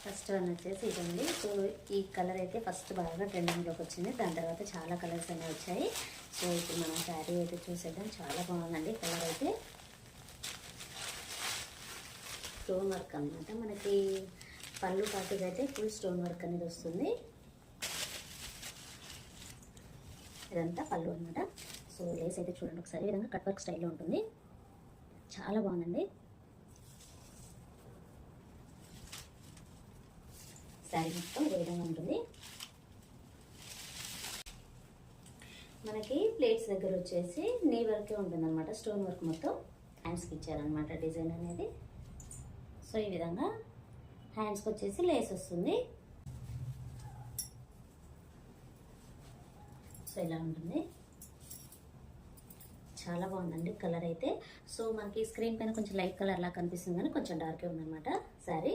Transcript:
First one వచ్చేసి ఇదండి. So ఈ కలర్ అయితే ఫస్ట్ బాగా ట్రెండింగ్లోకి వచ్చింది. దాని తర్వాత చాలా కలర్స్ అనేవి వచ్చాయి. సో ఇప్పుడు మనం శారీ అయితే చూసేద్దాం. చాలా బాగుందండి కలర్ అయితే. స్టోన్ వర్క్ అనమాట. మనకి పళ్ళు పాటికి అయితే ఫుల్ స్టోన్ వర్క్ అనేది వస్తుంది. ఇదంతా పళ్ళు అనమాట. సో లేస్ అయితే చూడండి ఒకసారి, ఈ విధంగా కట్ వర్క్ స్టైల్లో ఉంటుంది. చాలా బాగుందండి. శారీ మొత్తం ఈ విధంగా ఉంటుంది. మనకి ప్లేట్స్ దగ్గర వచ్చేసి నీ వర్కే ఉంటుంది అనమాట. స్టోన్ వర్క్ మొత్తం హ్యాండ్స్కి ఇచ్చారనమాట డిజైన్ అనేది. సో ఈ విధంగా హ్యాండ్స్కి వచ్చేసి లేస్ వస్తుంది. సో ఇలా ఉంటుంది. చాలా బాగుందండి కలర్ అయితే. సో మనకి స్క్రీన్ పైన కొంచెం లైట్ కలర్ లా కనిపిస్తుంది కానీ కొంచెం డార్కే ఉందన్నమాట శారీ.